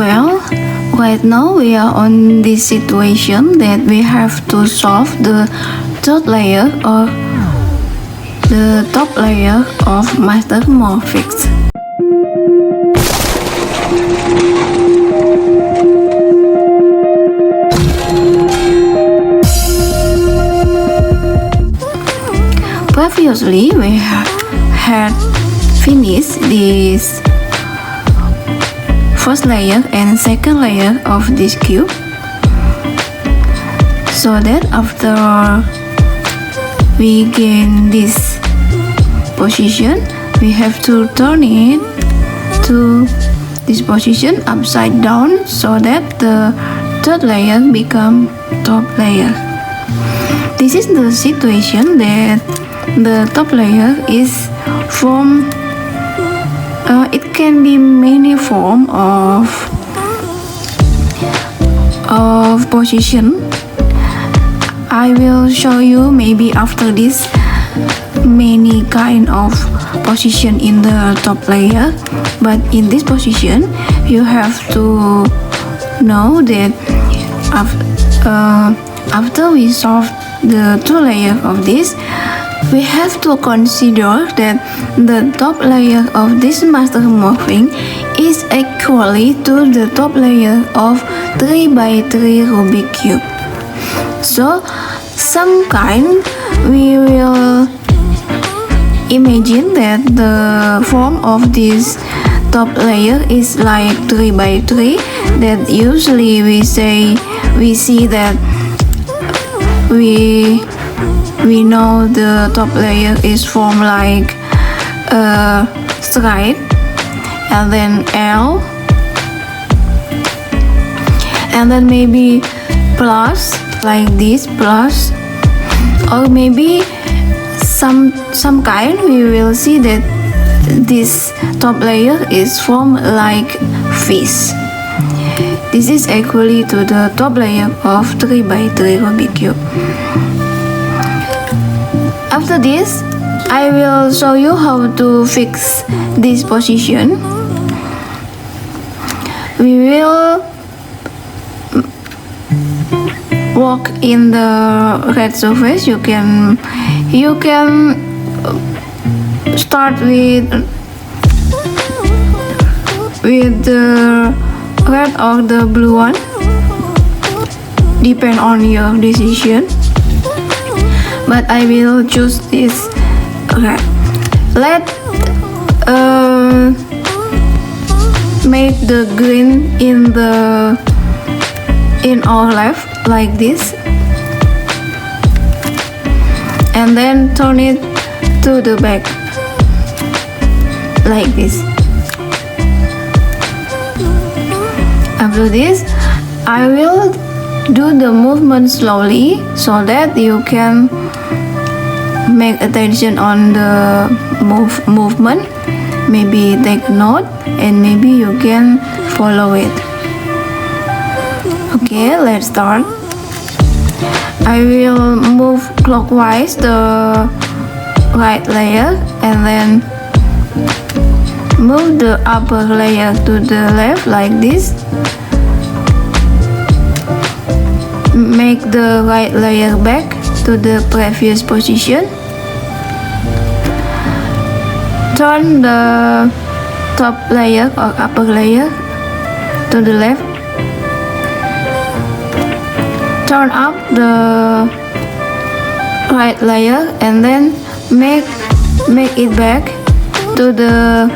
Well, right now we are on this situation that we have to solve the third layer or the top layer of mastermorphix. Previously, we had finished this first layer and second layer of this cube, so that after we gain this position, we have to turn it to this position upside down so that the third layer become top layer. This is the situation that the top layer is from it can be many form of position. I will show you maybe after this many kind of position in the top layer, but in this position you have to know that after we solve the two layer of this, we have to consider that the top layer of this mastermorphing is equally to the top layer of 3x3 Rubik cube. So some kind we will imagine that the form of this top layer is like 3x3, that usually we see that we know the top layer is formed like a stripe and then L and then maybe plus like this plus, or maybe some kind we will see that this top layer is formed like fish. This is equally to the top layer of 3x3 Rubik cube. After this, I will show you how to fix this position. We will work in the red surface. You can start with the red or the blue one, depend on your decision, but I will choose this red. Let make the green in our left like this, and then turn it to the back like this. After this, I will do the movement slowly so that you can make attention on the movement, maybe take note, and maybe you can follow it. Okay, let's start. I will move clockwise the right layer and then move the upper layer to the left like this. Make the right layer back to the previous position. Turn the top layer or upper layer to the left. Turn up the right layer and then make it back to the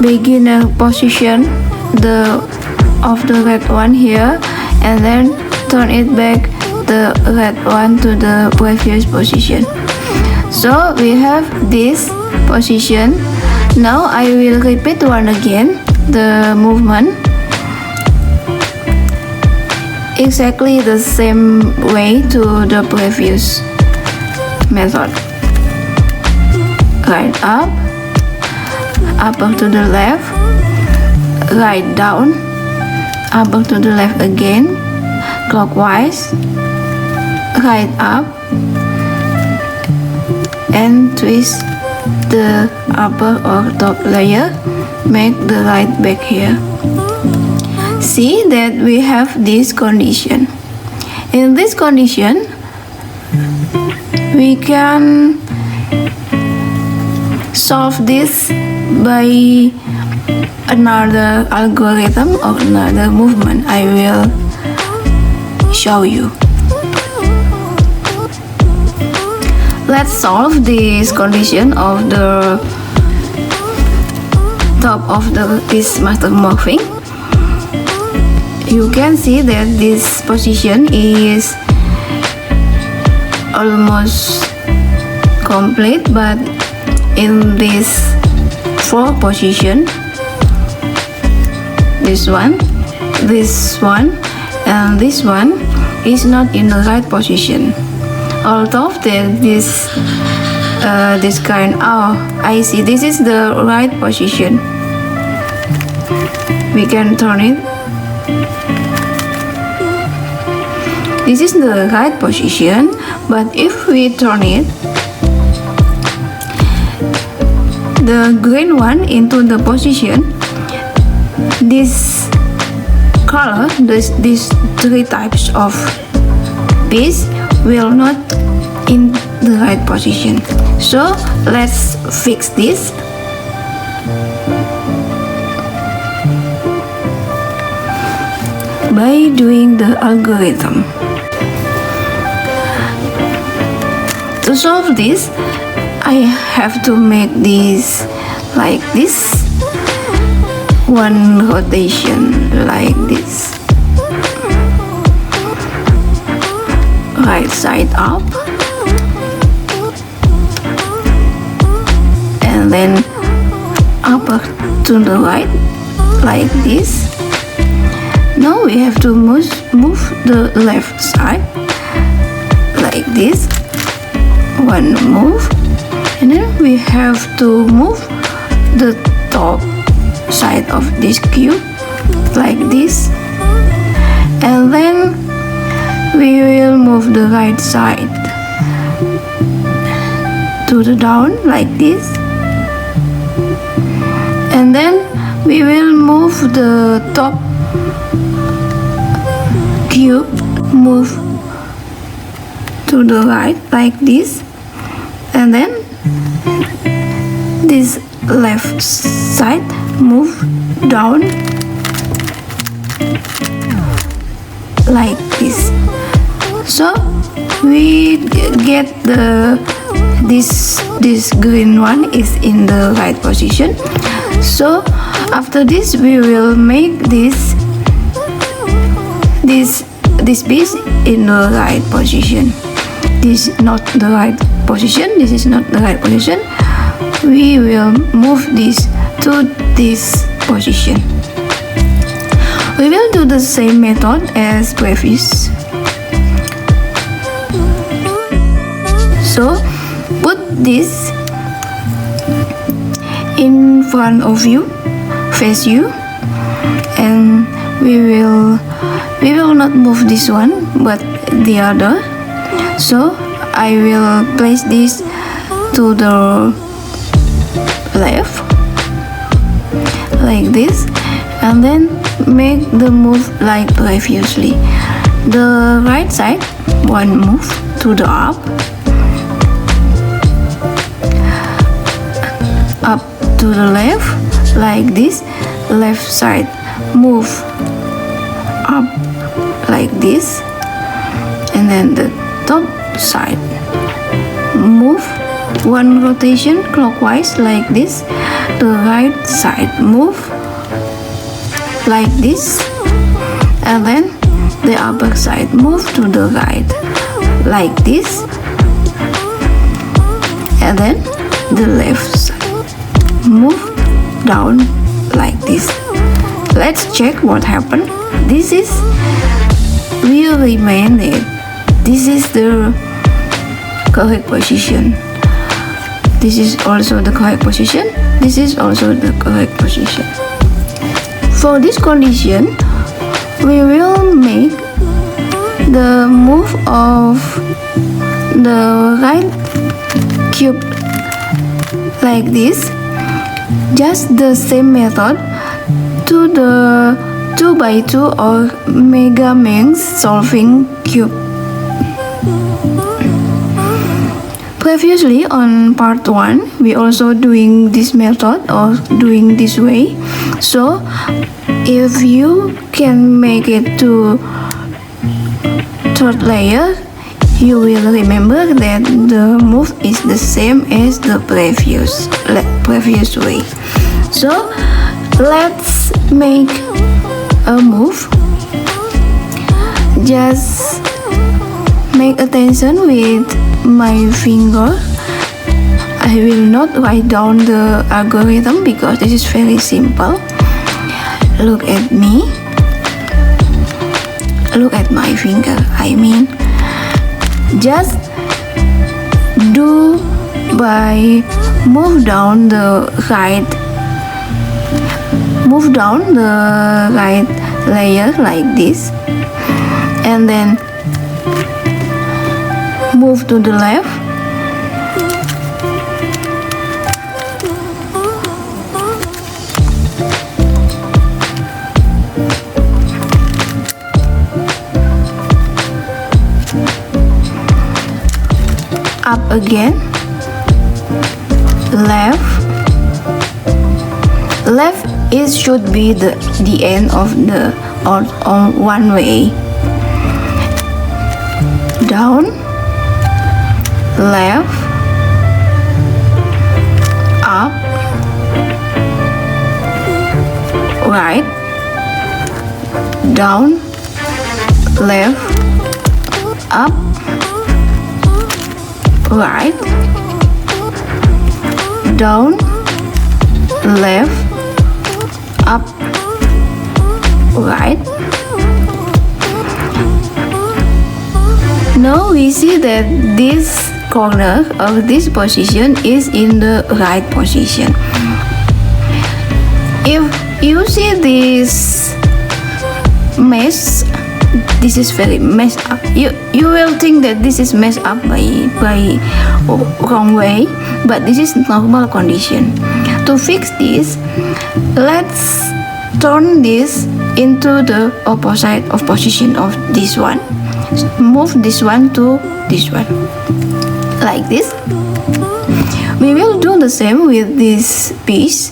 beginner position of the red one here, and then turn it back the red one to the previous position. So we have this position. Now I will repeat one again the movement exactly the same way to the previous method. Right up, upper to the left, right down, upper to the left again, clockwise, right up, and twist the upper or top layer, make the right back here. see that we have this condition. In this condition, we can solve this by another algorithm or another movement. I will show you. Let's solve this condition of the top of this mastermorphix. You can see that this position is almost complete, but in this 4 position, this one, and this one is not in the right position. Although this kind, I see this is the right position. We can turn it. This is the right position, but if we turn it, the green one into the position, this color, these 3 types of piece will not in the right position. So let's fix this. By doing the algorithm. To solve this, I have to make this like this, one rotation like this, right side up, and then upper to the right like this. Now we have to move the left side like this, one move, and then we have to move the top side of this cube like this, and then we will move the right side to the down like this, and then we will move the top cube, move to the right like this, and then this left side move down like this. So we get this green one is in the right position. So after this we will make this piece in the right position. This is not the right position. This is not the right position. We will move this to this position. We will do the same method as previous. So put this in front of you, face you, and we will not move this one but the other. So I will place this to the left like this, and then make the move like previously. The right side, one move to the up to the left like this, left side move up like this, and then the top side move one rotation clockwise like this, the right side move like this, and then the upper side move to the right like this, and then the left side move down like this. Let's check what happened. This is will remain it. This is the correct position. This is also the correct position. This is also the correct position. For this condition, we will make the move of the right cube like this. Just the same method to the 2x2 or Mega Manx solving cube. Previously on part 1, we also doing this method or doing this way. So if you can make it to third layer, you will remember that the move is the same as the previous way. So let's make a move. Just make attention with my finger. I will not write down the algorithm because this is very simple. Look at me. Look at my finger. I mean, just do by move down the right layer like this, and then move to the left, up again, left. It should be the end of the on one way. Down, left, up, right, down, left, up, right, down, left, up, right. Now we see that this corner of this position is in the right position. If you see this mess, this is very messed up. You will think that this is messed up by wrong way, but this is normal condition. To fix this, let's turn this into the opposite of position of this one. Move this one to this one, like this. We will do the same with this piece,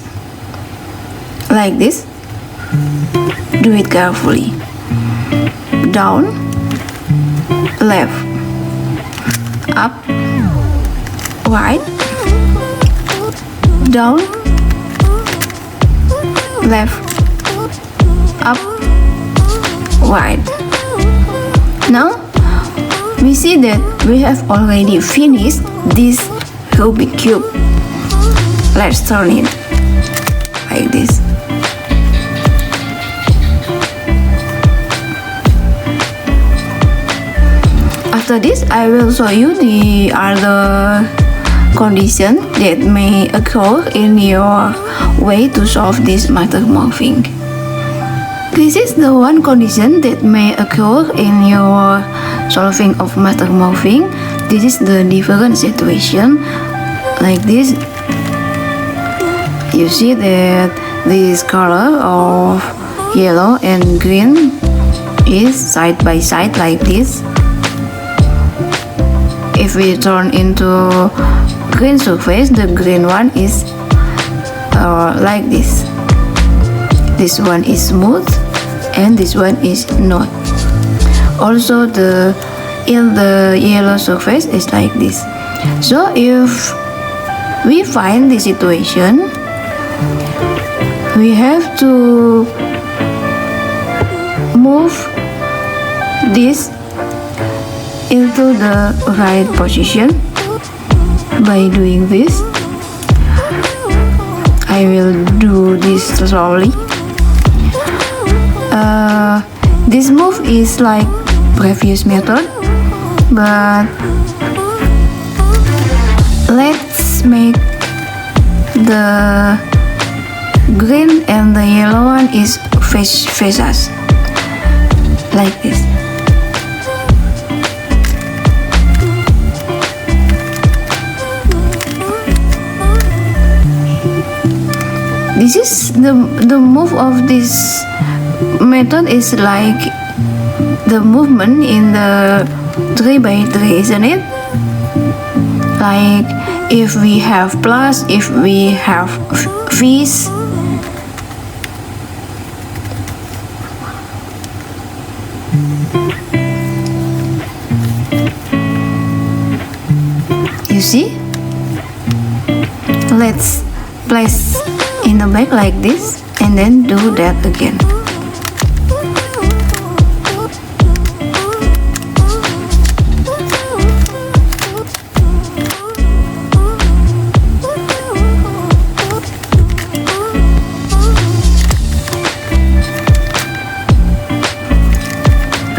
like this. Do it carefully. Down, left, up, right, down, left, up, right. Now we see that we have already finished this Rubik cube. Let's turn it like this. After this, I will show you the other condition that may occur in your way to solve this mastermorphing. This is the one condition that may occur in your solving of mastermorphing. This is the different situation. Like this, you see that this color of yellow and green is side by side like this. If we turn into green surface, the green one is like this. This one is smooth and this one is not. Also the yellow surface is like this. So if we find the situation, we have to move this into the right position by doing this. I will do this slowly. This move is like previous method, but let's make the green and the yellow one is face us like this. This is the move of this method is like the movement in the 3x3, isn't it? Like if we have plus, if we have fees. You see? Let's place in the back like this and then do that again.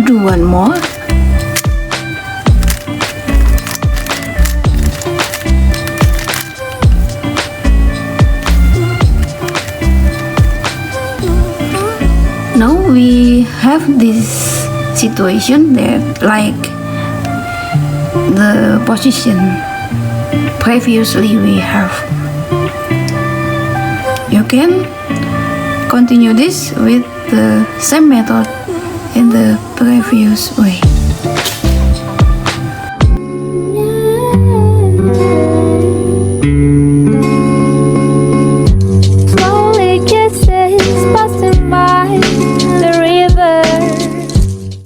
Do one more. Now we have this situation that like the position previously we have. You can continue this with the same method in the previous way.